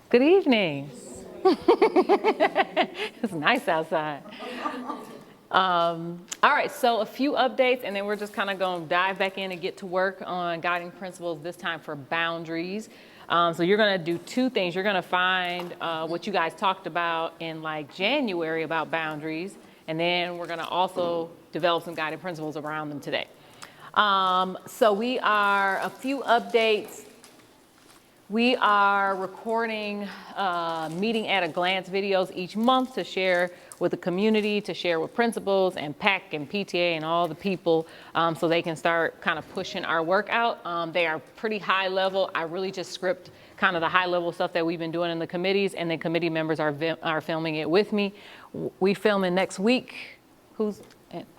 Good evening. It's nice outside. All right, so a few updates, and then we're just kind of going to dive back in and get to work on guiding principles, this time for boundaries. So you're going to do two things. You're going to find what you guys talked about in like January about boundaries, and then we're going to also develop some guiding principles around them today. So we are, a few updates. We are recording meeting at a glance videos each month to share with the community, to share with principals and PAC and PTA and all the people so they can start kind of pushing our work out. They are pretty high level. I really just script kind of the high level stuff that we've been doing in the committees, and then committee members are filming it with me. We filming next week,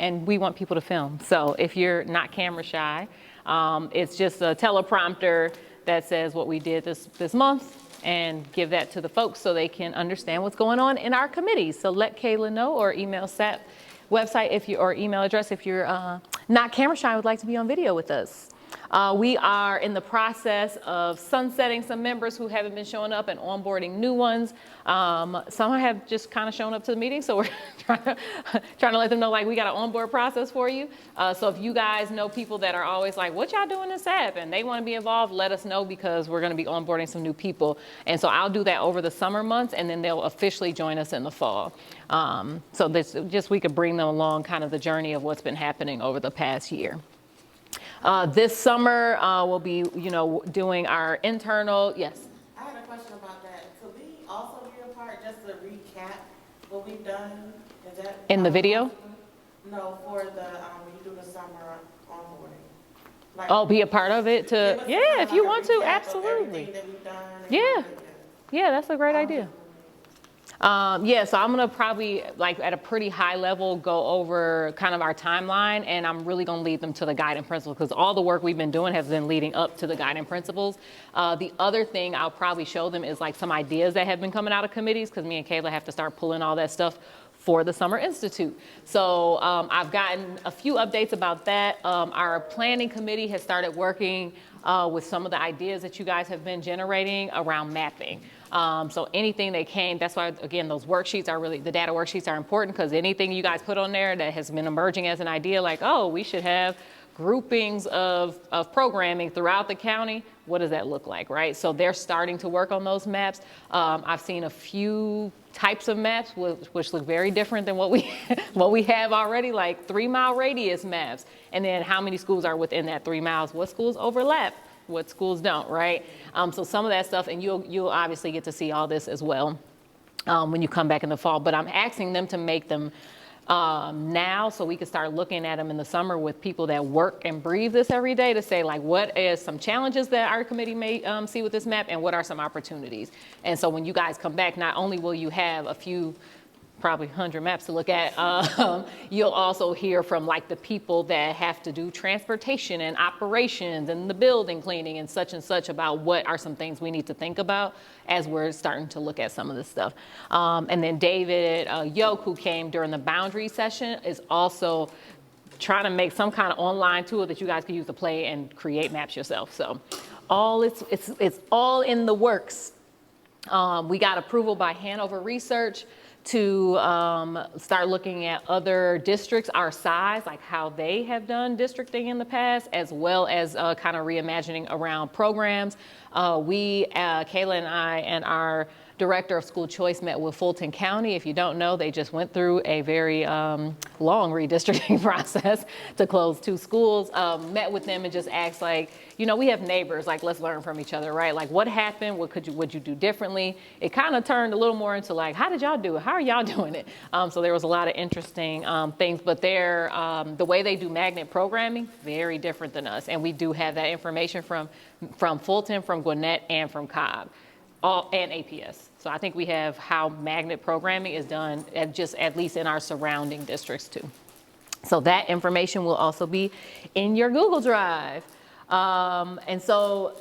and we want people to film. So if you're not camera shy, it's just a teleprompter that says what we did this month, and give that to the folks so they can understand what's going on in our committees. So let Kayla know, or email SAP website or email address if you're not camera shy and would like to be on video with us. We are in the process of sunsetting some members who haven't been showing up and onboarding new ones. Some have just kind of shown up to the meeting, so we're trying to let them know, like, we got an onboard process for you. So if you guys know people that are always like, what y'all doing this app, and they want to be involved, let us know, because we're going to be onboarding some new people. And so I'll do that over the summer months, and then they'll officially join us in the fall. So this, just we could bring them along kind of the journey of what's been happening over the past year. This summer, we'll be, doing our internal, yes? I had a question about that. Could we also be a part, just to recap what we've done? Is that In the video? No, for the, when you do the summer onboarding. Like, Oh, be a part of it to, yeah, if you want to, absolutely. That we've done. Yeah, yeah, that's a great idea. Yeah, so I'm gonna probably, like, at a pretty high level, go over kind of our timeline, and I'm really gonna lead them to the guiding principles, because all the work we've been doing has been leading up to the guiding principles. The other thing I'll probably show them is like some ideas that have been coming out of committees, because me and Kayla have to start pulling all that stuff for the Summer Institute. So I've gotten a few updates about that. Our planning committee has started working with some of the ideas that you guys have been generating around mapping. So anything that came, that's why, again, those worksheets are really, the data worksheets are important, because anything you guys put on there that has been emerging as an idea, like, oh, we should have groupings of programming throughout the county, what does that look like, right? So they're starting to work on those maps. I've seen a few types of maps which look very different than what we have already, like 3-mile radius maps, and then how many schools are within that 3 miles, what schools overlap, what schools don't, right? So some of that stuff, and you'll obviously get to see all this as well when you come back in the fall, but I'm asking them to make them now, so we can start looking at them in the summer with people that work and breathe this every day, to say, like, what is some challenges that our committee may see with this map, and what are some opportunities. And so when you guys come back, not only will you have a few, probably 100 maps to look at, you'll also hear from, like, the people that have to do transportation and operations and the building cleaning and such about what are some things we need to think about as we're starting to look at some of this stuff. And then David Yoke, who came during the boundary session, is also trying to make some kind of online tool that you guys can use to play and create maps yourself. So it's all in the works. We got approval by Hanover Research to start looking at other districts our size, like how they have done districting in the past, as well as kind of reimagining around programs. Kayla and I and our director of school choice met with Fulton County. If you don't know, they just went through a very long redistricting process to close 2 schools. Met with them and just asked, like, we have neighbors, like, let's learn from each other, right? Like, what happened? Would you do differently? It kind of turned a little more into, like, how did y'all do it? How are y'all doing it? So there was a lot of interesting things, but the way they do magnet programming, very different than us. And we do have that information from Fulton, from Gwinnett, and from Cobb, and APS. So I think we have how magnet programming is done at least in our surrounding districts too. So that information will also be in your Google Drive. And so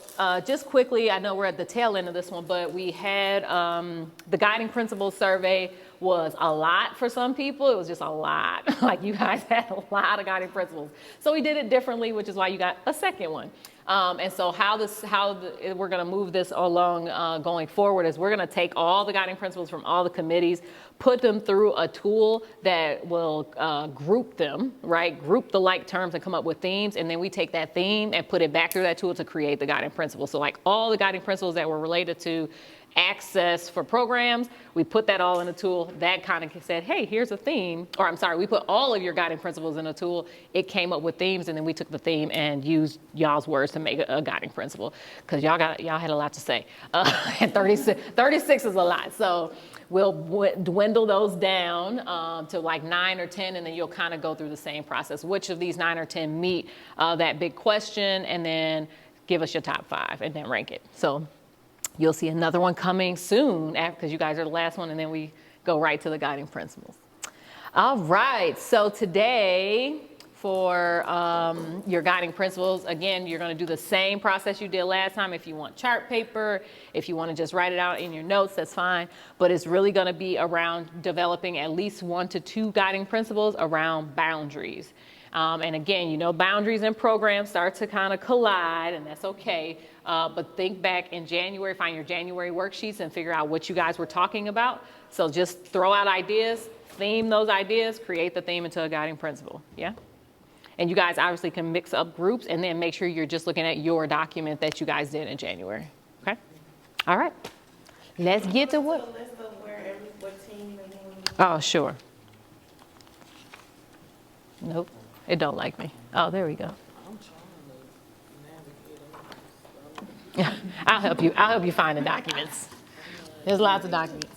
just quickly, I know we're at the tail end of this one, but we had the guiding principles survey was a lot for some people. It was just a lot. Like, you guys had a lot of guiding principles. So we did it differently, which is why you got a second one. And so we're going to move this along going forward is we're going to take all the guiding principles from all the committees, put them through a tool that will group them, right? Group the like terms and come up with themes. And then we take that theme and put it back through that tool to create the guiding principles. So like all the guiding principles that were related to access for programs, we put that all in a tool that kind of said, hey, here's a theme, or I'm sorry, we put all of your guiding principles in a tool. It came up with themes, and then we took the theme and used y'all's words to make a guiding principle, because y'all had a lot to say, and 36 is a lot. So we'll dwindle those down to like 9 or 10, and then you'll kind of go through the same process. Which of these 9 or 10 meet that big question, and then give us your top 5 and then rank it. So you'll see another one coming soon because you guys are the last one, and then we go right to the guiding principles. All right, so today for your guiding principles, again, you're going to do the same process you did last time. If you want chart paper, if you want to just write it out in your notes, that's fine. But it's really going to be around developing at least 1 to 2 guiding principles around boundaries. And again, you know, boundaries and programs start to kind of collide, and that's okay. But think back in January, find your January worksheets and figure out what you guys were talking about. So just throw out ideas, theme those ideas, create the theme into a guiding principle. Yeah? And you guys obviously can mix up groups and then make sure you're just looking at your document that you guys did in January. Okay? All right. Let's get to what? List of what team and when. Oh, sure. Nope. It don't like me. Oh, there we go. Yeah, I'll help you. I'll help you find the documents. There's lots of documents.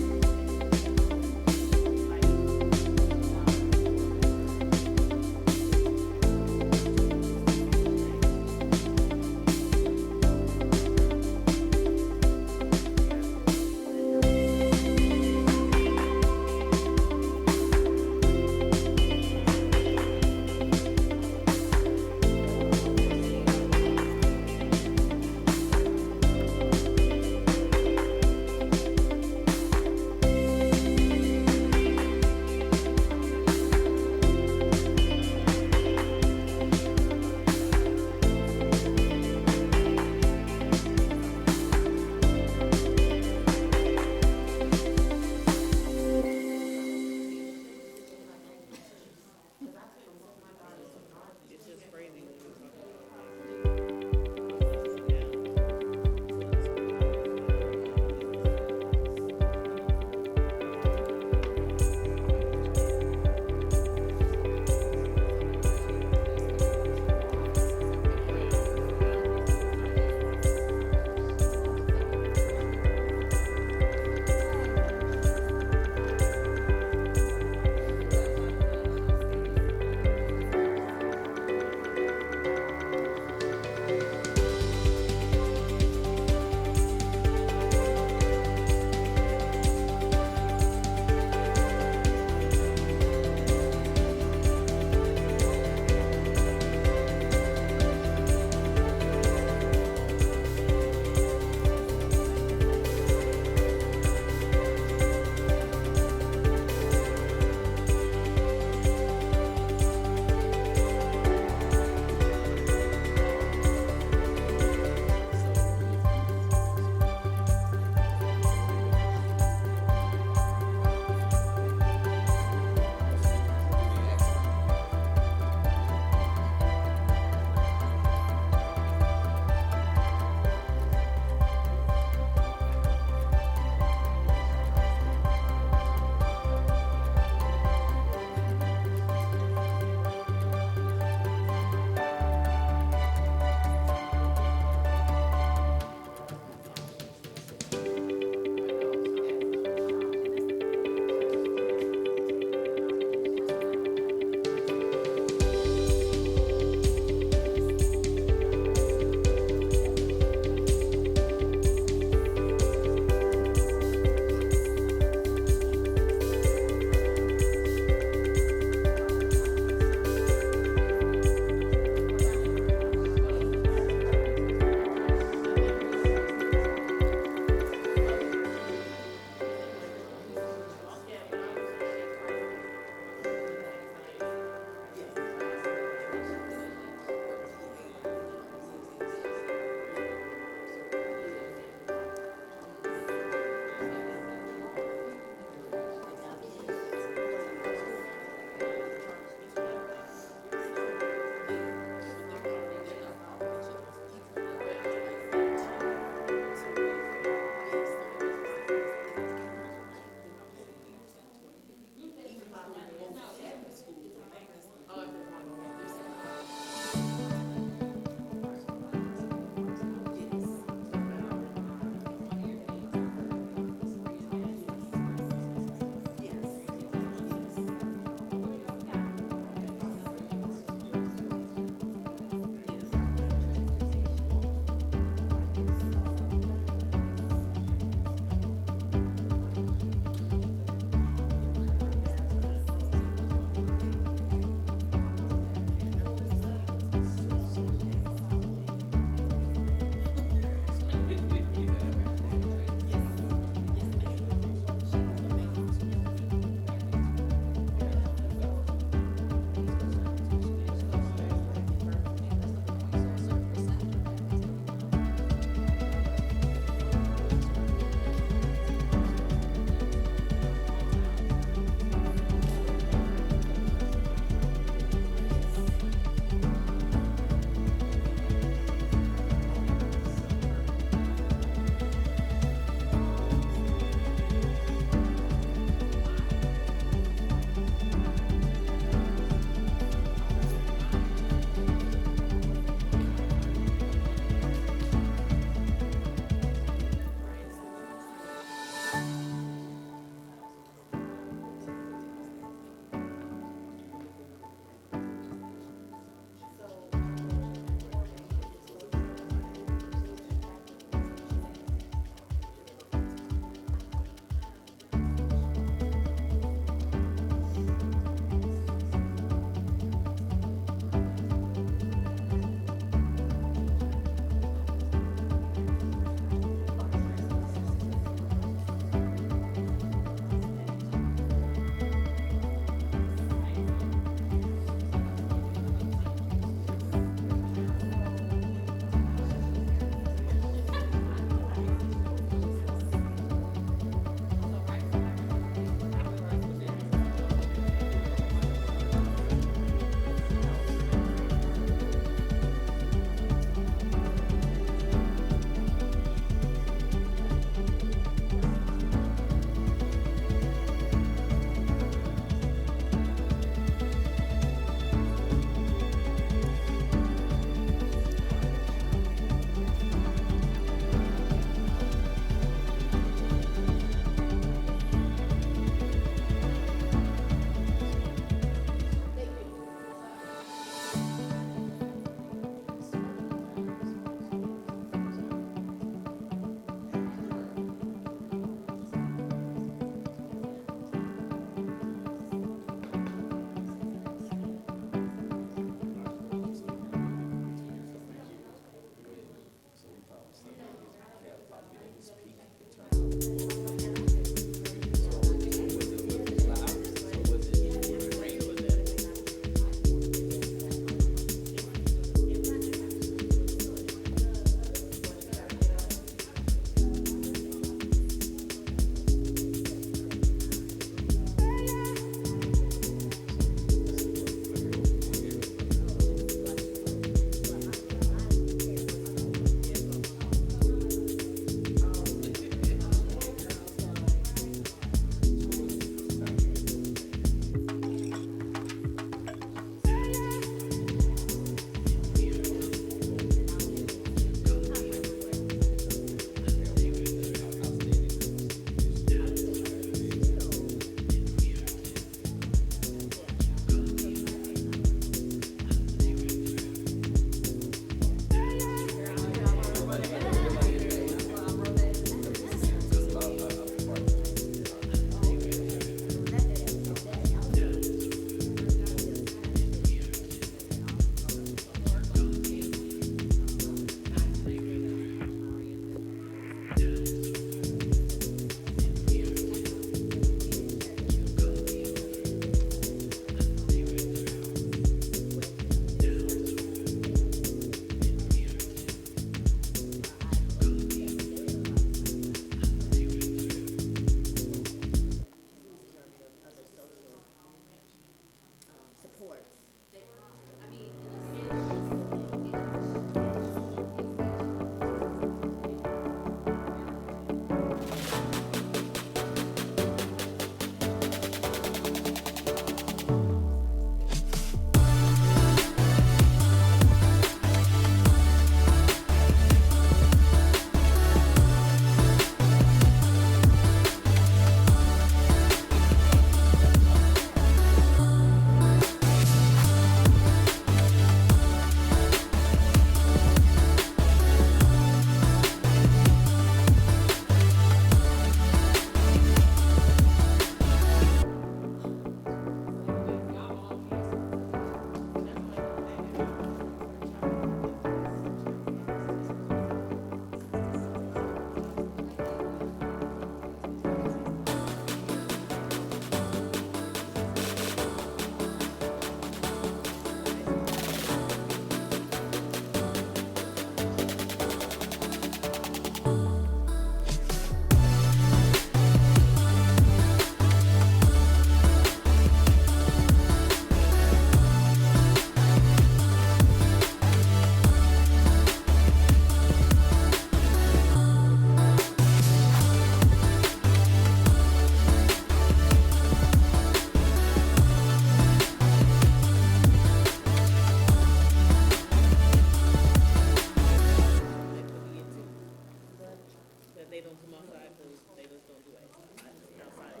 they don't come outside because they just don't do it outside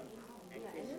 activity.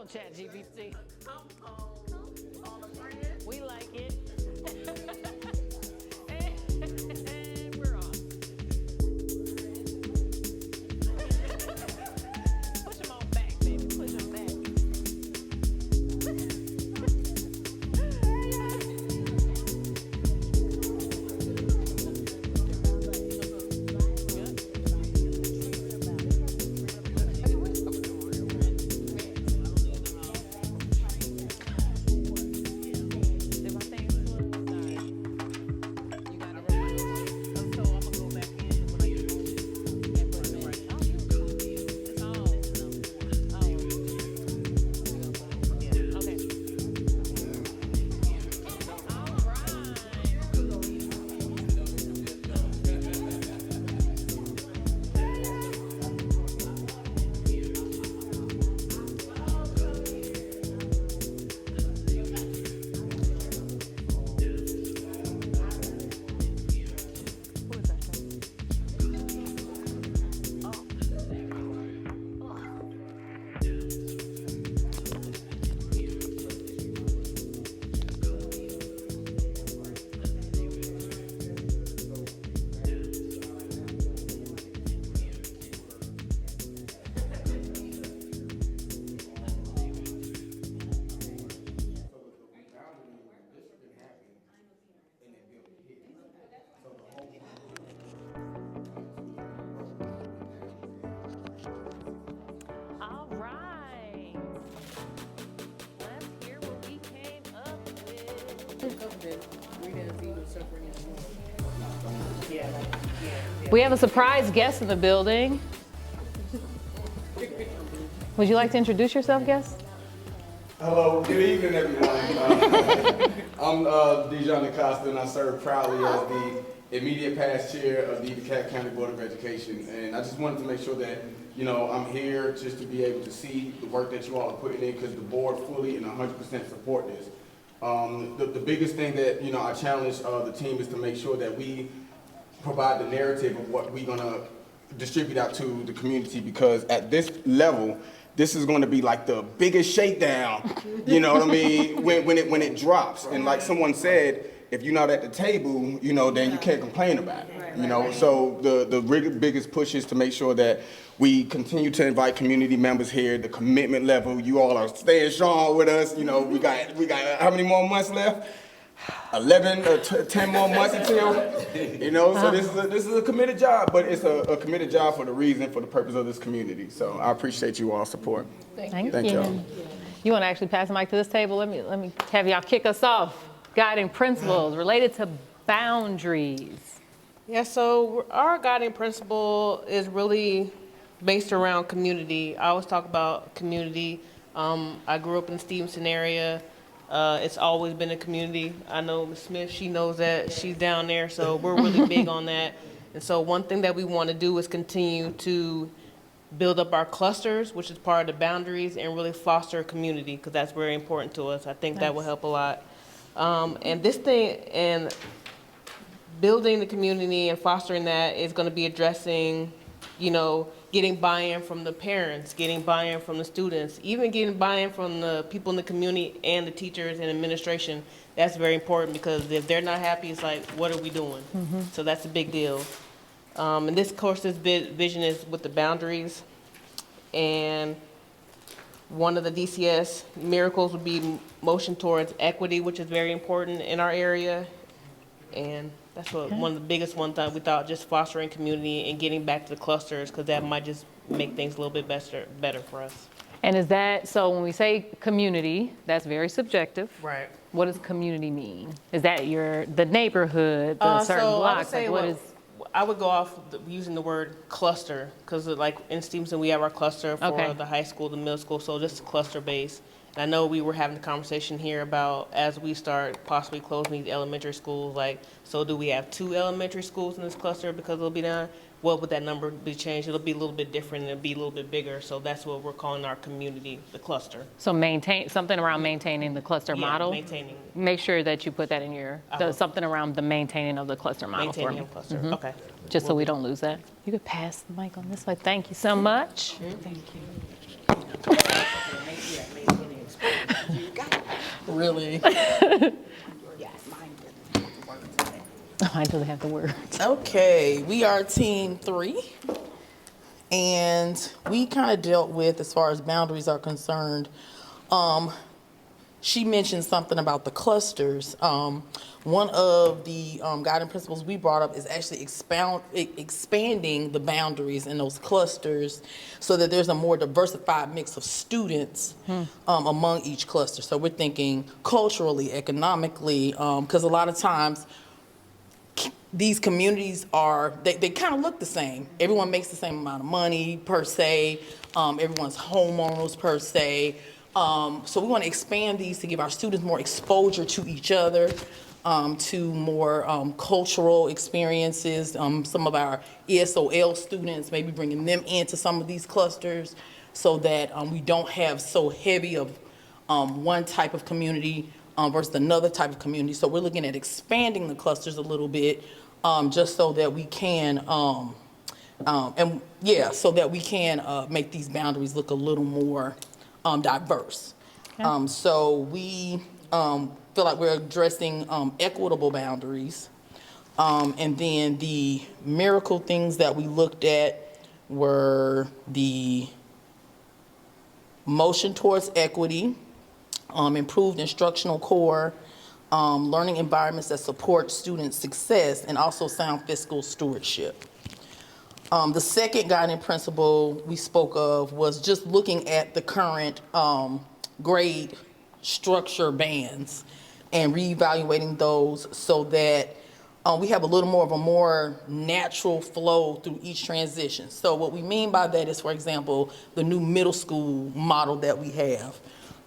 on, ChatGPT. Come home on a friend. We like it. And we're off. Push them on back, baby. Push them back. All right. Let's hear what we came up with. We have a surprise guest in the building. Would you like to introduce yourself, guest? Hello, good evening, everyone. I'm Dijon DeKalb, and I serve proudly as the immediate past chair of the DeKalb County Board of Education. And I just wanted to make sure that, you know, I'm here just to be able to see the work that you all are putting in, because the board fully and 100% support this. The biggest thing that, you know, I challenge the team is to make sure that we provide the narrative of what we're gonna distribute out to the community, because at this level, this is going to be like the biggest shakedown, you know what I mean, when it drops. And like someone said, if you're not at the table, you know, then you can't complain about it, you know. So the biggest push is to make sure that we continue to invite community members here. The commitment level, you all are staying strong with us. You know, we got how many more months left? 11 or 10 more months until, you know, so this is a committed job, but it's a committed job for the reason, for the purpose of this community. So I appreciate you all support. Thank Thank you. y'all. You want to actually pass the mic to this table? Let me have y'all kick us off. Guiding principles related to boundaries. Yeah, so our guiding principle is really based around community. I always talk about community. I grew up in the Stevenson area. It's always been a community. I know Ms. Smith, she knows that, she's down there, so we're really big on that. And so one thing that we want to do is continue to build up our clusters, which is part of the boundaries, and really foster a community, because that's very important to us. I think that will help a lot. And this thing, and building the community and fostering that is going to be addressing, you know, getting buy-in from the parents, getting buy-in from the students, even getting buy-in from the people in the community and the teachers and administration. That's very important, because if they're not happy, it's like, what are we doing? So that's a big deal. And this course's vision is with the boundaries. And one of the DCS miracles would be motion towards equity, which is very important in our area. And that's what one of the biggest ones that we thought, just fostering community and getting back to the clusters, because that might just make things a little bit better for us. And is that, so when we say community, that's very subjective. Right. What does community mean? Is that the neighborhood, the certain So blocks? I would go off using the word cluster, because like in Stevenson, we have our cluster for the high school, the middle school, so just cluster base. And I know we were having a conversation here about, as we start possibly closing these elementary schools, like, so do we have 2 elementary schools in this cluster because it'll be done? What would that number be changed? It'll be a little bit different, it'll be a little bit bigger. So that's what we're calling our community, the cluster. So maintain, something around maintaining the cluster model? Maintaining. Make sure that you put that in your, something around the maintaining of the cluster model for me. Maintaining the cluster, okay. Just so we don't lose that. You could pass the mic on this way. Thank you so much. Thank you. Really? Mine doesn't have the words. Okay, we are team 3. And we kind of dealt with, as far as boundaries are concerned, she mentioned something about the clusters. One of the guiding principles we brought up is actually expanding the boundaries in those clusters so that there's a more diversified mix of students among each cluster. So we're thinking culturally, economically, because a lot of times these communities they kind of look the same. Everyone makes the same amount of money per se. Everyone's homeowners per se. So we want to expand these to give our students more exposure to each other, to more cultural experiences. Some of our ESOL students, maybe bringing them into some of these clusters so that we don't have so heavy of one type of community versus another type of community. So we're looking at expanding the clusters a little bit, just so that we can, so that we can make these boundaries look a little more diverse. Okay. So we feel like we're addressing equitable boundaries. And then the miracle things that we looked at were the motion towards equity, improved instructional core, learning environments that support student success, and also sound fiscal stewardship. The second guiding principle we spoke of was just looking at the current grade structure bands and reevaluating those so that we have a little more of a more natural flow through each transition. So what we mean by that is, for example, the new middle school model that we have.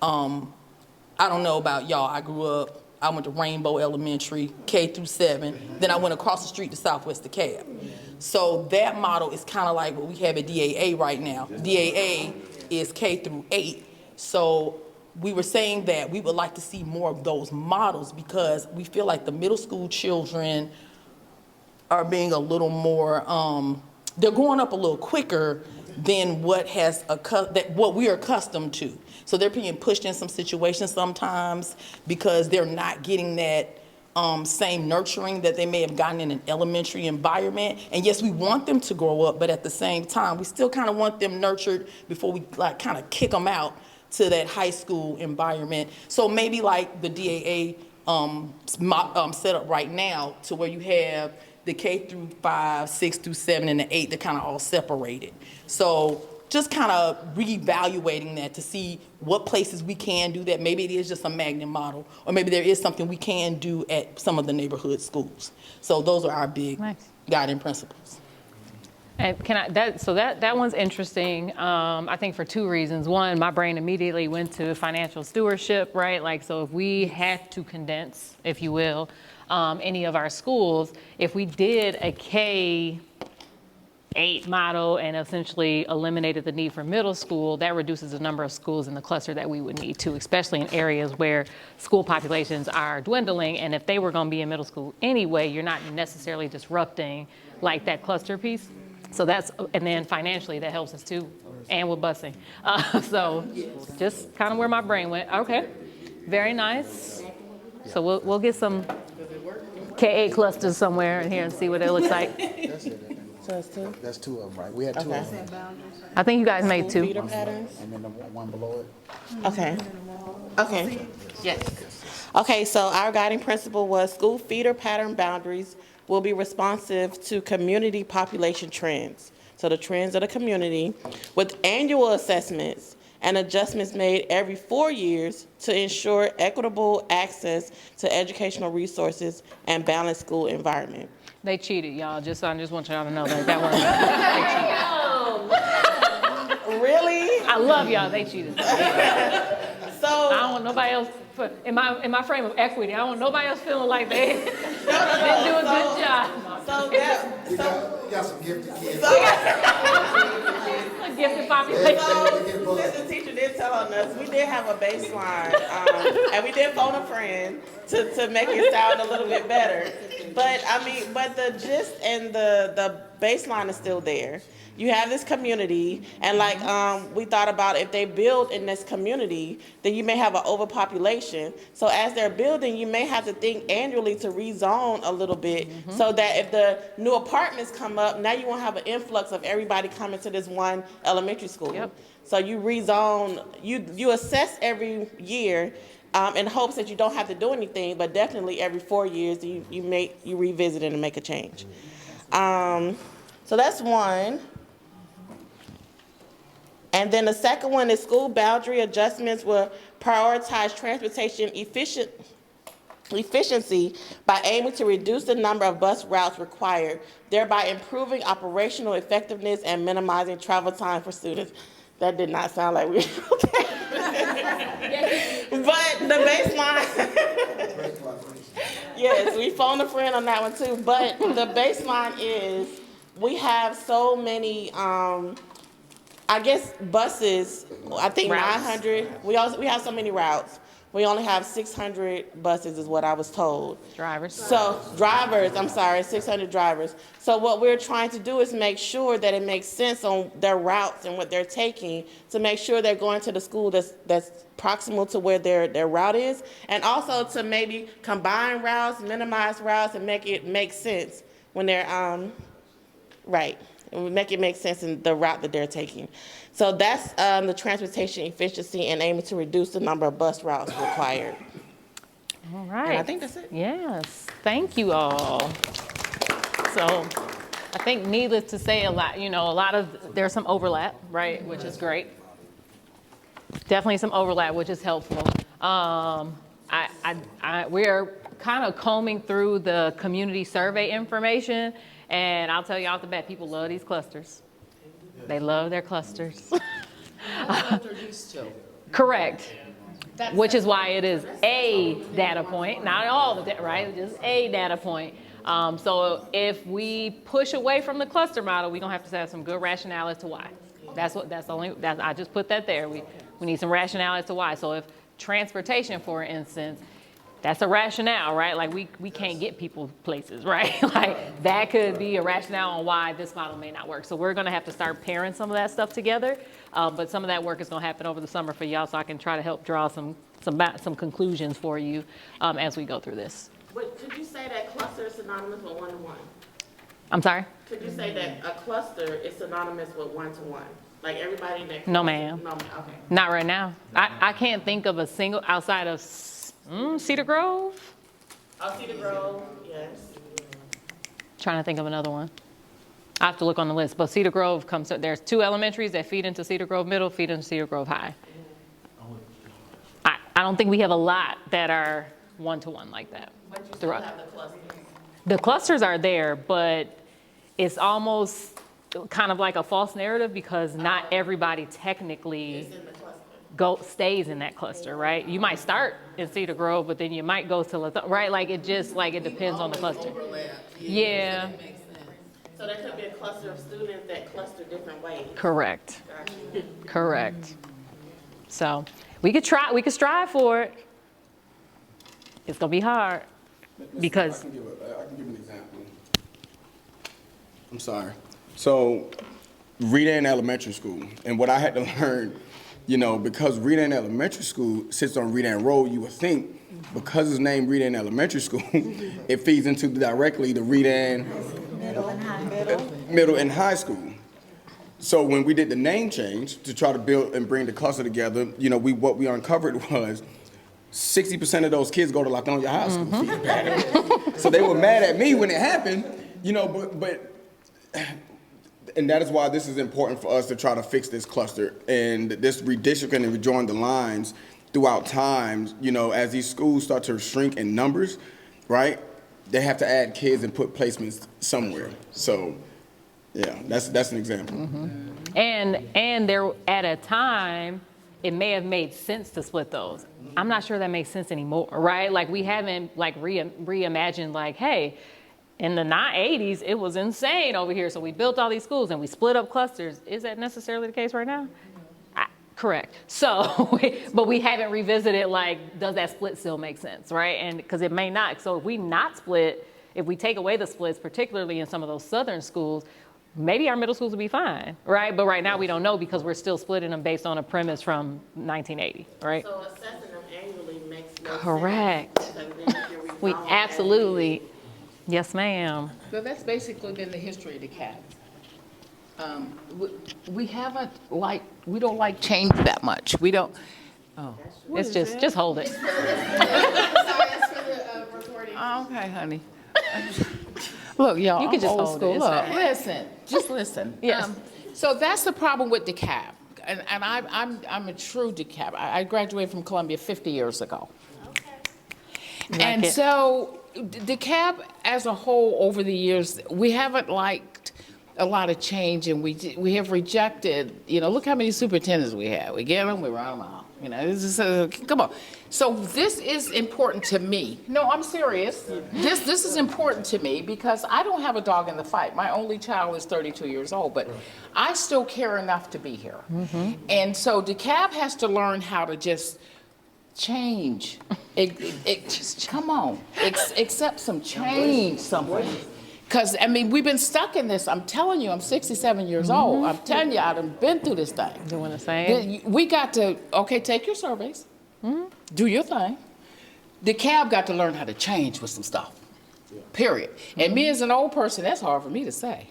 I don't know about y'all. I went to Rainbow Elementary, K through 7. Then I went across the street to Southwest DeKalb. So that model is kind of like what we have at DAA right now. DAA is K through 8. So we were saying that we would like to see more of those models because we feel like the middle school children are being a little more, they're growing up a little quicker than what we are accustomed to. So they're being pushed in some situations sometimes because they're not getting that same nurturing that they may have gotten in an elementary environment. And yes, we want them to grow up, but at the same time, we still kind of want them nurtured before we like kind of kick them out to that high school environment. So maybe like the DAA setup right now to where you have the K through 5, 6 through 7, and the 8, they're kind of all separated. So just kind of reevaluating that to see what places we can do that. Maybe it is just a magnet model, or maybe there is something we can do at some of the neighborhood schools. So those are our big guiding principles. And that one's interesting, I think for 2 reasons. One, my brain immediately went to financial stewardship, right? Like, so if we had to condense, if you will, any of our schools, if we did a K-8 model and essentially eliminated the need for middle school, that reduces the number of schools in the cluster that we would need to, especially in areas where school populations are dwindling. And if they were going to be in middle school anyway, you're not necessarily disrupting like that cluster piece. So and then financially that helps us too, and with busing. So just kind of where my brain went. Okay, very nice. So we'll get some K-8 clusters somewhere in here and see what it looks like. That's it. So that's 2? That's 2 of them, right? We had 2 of them. I think you guys made 2. Feeder patterns. And then the one below it. Okay. Okay. Yes. Okay, so our guiding principle was school feeder pattern boundaries will be responsive to community population trends. So the trends of the community with annual assessments and adjustments made every 4 years to ensure equitable access to educational resources and balanced school environment. They cheated, y'all. I just want y'all to know that one. They cheated. Really? I love y'all. They cheated. So I don't want nobody else in my frame of equity. I don't want nobody else feeling like they didn't do a good job. You got some gifted kids. A gifted population. So, since the teacher did tell on us, we did have a baseline, and we did phone a friend to make it sound a little bit better. But the gist and the baseline is still there. you have this community, and like we thought about if they build in this community, then you may have an overpopulation. So as they're building, you may have to think annually to rezone a little bit, so that if the new apartments come up, now you won't have an influx of everybody coming to this one elementary school. Yep. So you rezone, you assess every year in hopes that you don't have to do anything, but definitely every 4 years you revisit it and make a change. So that's one. And then the second one is school boundary adjustments will prioritize transportation efficiency by aiming to reduce the number of bus routes required, thereby improving operational effectiveness and minimizing travel time for students. That did not sound like we were okay. But the baseline, yes, we phoned a friend on that one too. But the baseline is we have so many, I guess, buses. I think Routes. 900. We have so many routes. We only have 600 buses, is what I was told. Drivers. So drivers, I'm sorry, 600 drivers. So what we're trying to do is make sure that it makes sense on their routes and what they're taking to make sure they're going to the school that's proximal to where their route is, and also to maybe combine routes, minimize routes, and make it make sense when they're right. It would make it make sense in the route that they're taking. So that's the transportation efficiency and aiming to reduce the number of bus routes required. All right. And I think that's it. Yes, thank you all. So I think needless to say there's some overlap, right, which is great. Definitely some overlap, which is helpful. We're kind of combing through the community survey information, and I'll tell you off the bat, people love these clusters. They love their clusters. Correct. Which is why it is a data point, not all the right? Just a data point. So if we push away from the cluster model, we're gonna have to have some good rationale as to why. I just put that there. We need some rationale as to why. So if transportation, for instance, that's a rationale, right? Like we can't get people places, right? Like that could be a rationale on why this model may not work. So we're gonna have to start pairing some of that stuff together. But some of that work is gonna happen over the summer for y'all, so I can try to help draw some conclusions for you as we go through this. But could you say that cluster is synonymous with one-to-one? I'm sorry? Could you say that a cluster is synonymous with one-to-one? Like everybody in that cluster? No, ma'am. No, ma'am, okay. Not right now. I can't think of a single outside of Cedar Grove. Cedar Grove, yes. Trying to think of another one. I have to look on the list, but Cedar Grove there's 2 elementaries that feed into Cedar Grove Middle, feed into Cedar Grove High. I don't think we have a lot that are one-to-one like that. But you still have the clusters. The clusters are there, but it's almost kind of like a false narrative because not everybody technically It's in the cluster. stays in that cluster, right? You might start in Cedar Grove, but then you might go to right? Like it depends on the cluster. Yeah. So there could be a cluster of students that cluster different ways. Correct. Gotcha. Correct. So we could strive for it. It's gonna be hard because I can give an example. I'm sorry. So Redan Elementary School, and what I had to learn, because Redan Elementary School sits on Redan Road, you would think because it's named Redan Elementary School, it feeds into directly the Redan Middle and High School. So when we did the name change to try to build and bring the cluster together, what we uncovered was 60% of those kids go to Latonia High School. So they were mad at me when it happened, but and that is why this is important for us to try to fix this cluster and this redistricting and rejoin the lines throughout time, as these schools start to shrink in numbers, right? They have to add kids and put placements somewhere. So yeah, that's an example. Mm-hmm. And there at a time, it may have made sense to split those. I'm not sure that makes sense anymore, right? Like we haven't reimagined like, hey, in the 80s, it was insane over here. So we built all these schools and we split up clusters. Is that necessarily the case right now? Correct. So, but we haven't revisited like, does that split still make sense, right? And because it may not. So if we take away the splits, particularly in some of those southern schools, maybe our middle schools will be fine, right? But right now we don't know because we're still splitting them based on a premise from 1980, right? So assessing them annually makes no sense. Correct. Because then if you're We resolving absolutely, yes, ma'am. So that's basically been the history of the CAP. We haven't we don't like change that much. We don't, It's just hold it. okay, honey. Look, y'all, You can I'm just old hold it, school. it's Look, fine. listen, just listen. Yes. So that's the problem with DeKalb. And I'm a true DeKalb. I graduated from Columbia 50 years ago. And it. so DeKalb as a whole over the years, we haven't liked a lot of change, and we have rejected, look how many superintendents we have. We get them, we run them out. This is, come on. So this is important to me. No, I'm serious. This is important to me because I don't have a dog in the fight. My only child is 32 years old, but I still care enough to be here. And so DeKalb has to learn how to just change. Just come on, accept some change, something. Because, we've been stuck in this. I'm telling you, I'm 67 years old. I'm telling you, I've been through this thing. Doing the same. We got to, take your surveys. Do your thing. DeKalb got to learn how to change with some stuff, period. And me as an old person, that's hard for me to say.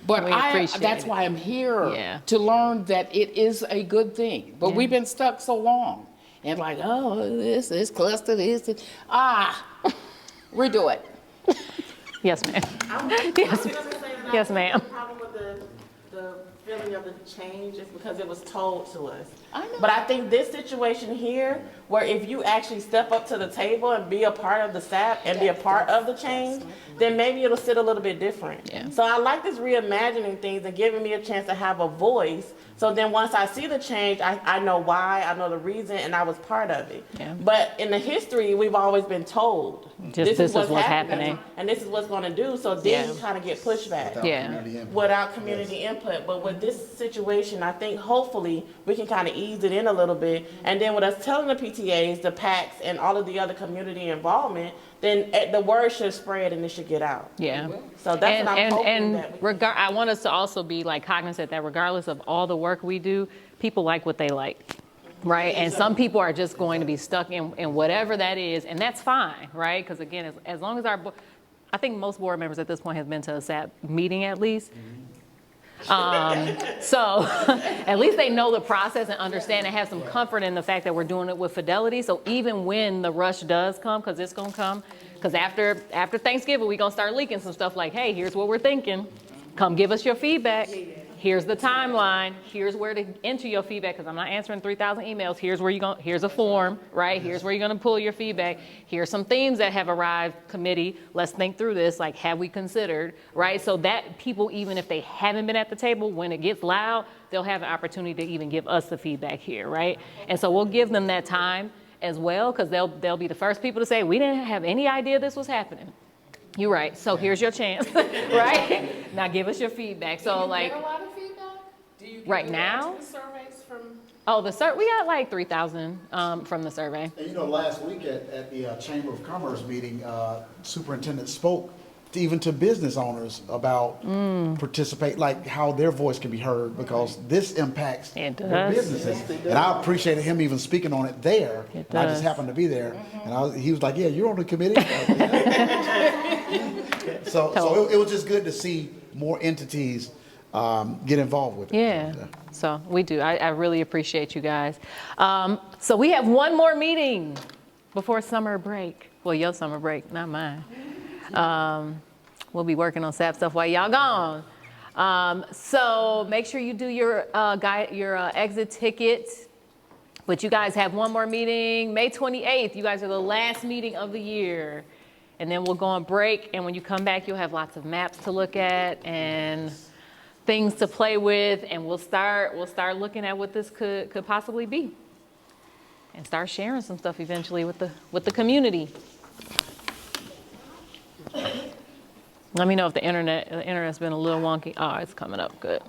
But We appreciate that's it. why I'm here, Yeah. to learn that it is a good thing. But we've been stuck so long. And this cluster, this. Redo it. Yes, ma'am. Yes, Yes, ma'am. The problem with the feeling of the change is because it was told to us. I know. But I think this situation here, where if you actually step up to the table and be a part of the SAP and be a part of the change, then maybe it'll sit a little bit different. Yeah. So I like this reimagining things and giving me a chance to have a voice. So then once I see the change, I know why, I know the reason, and I was part of it. Yeah. But in the history, we've always been told, This is what's happening. and this is what's going to do. So then you kind of get pushback Yeah. without community input. But with this situation, I think hopefully we can kind of ease it in a little bit. And then with us telling the PTAs, the PACs, and all of the other community involvement, then the word should spread and it should get out. Yeah. So that's what I'm hoping that we I want us to also be cognizant that regardless of all the work we do, people like what they like. Right, and some people are just going to be stuck in whatever that is, and that's fine, right? Because again, as long as I think most board members at this point have been to a SAP meeting at least. So at least they know the process and understand and have some comfort in the fact that we're doing it with fidelity. So even when the rush does come, because it's going to come, because after Thanksgiving, we're going to start leaking some stuff like, hey, here's what we're thinking. Come give us your feedback. Here's the timeline. Here's where to enter your feedback, because I'm not answering 3,000 emails. Here's where here's a form, right? Here's where you're going to pull your feedback. Here's some themes that have arrived, committee. Let's think through this. Have we considered, right? So that people, even if they haven't been at the table, when it gets loud, they'll have an opportunity to even give us the feedback here, right? And so we'll give them that time as well, because they'll be the first people to say, we didn't have any idea this was happening. You're right. So here's your chance, right? Now give us your feedback. So Do you get a lot of feedback? Do you get Right the now? surveys from? Oh, we got 3,000 from the survey. And last week at the Chamber of Commerce meeting, superintendent spoke even to business owners about participate, how their voice can be heard, because this impacts It their does. businesses. And I appreciated him even speaking on it there. It And I just does. happened to be there, and he was like, "Yeah, you're on the committee." So it was just good to see more entities get involved with it. Yeah. So we do. I really appreciate you guys. So we have one more meeting before summer break. Well, your summer break, not mine. We'll be working on SAP stuff while y'all gone. So make sure you do your exit ticket. But you guys have one more meeting, May 28th. You guys are the last meeting of the year. And then we'll go on break. And when you come back, you'll have lots of maps to look at and things to play with. And we'll start looking at what this could possibly be. And start sharing some stuff eventually with the community. Let me know if the internet's been a little wonky. Oh, it's coming up good.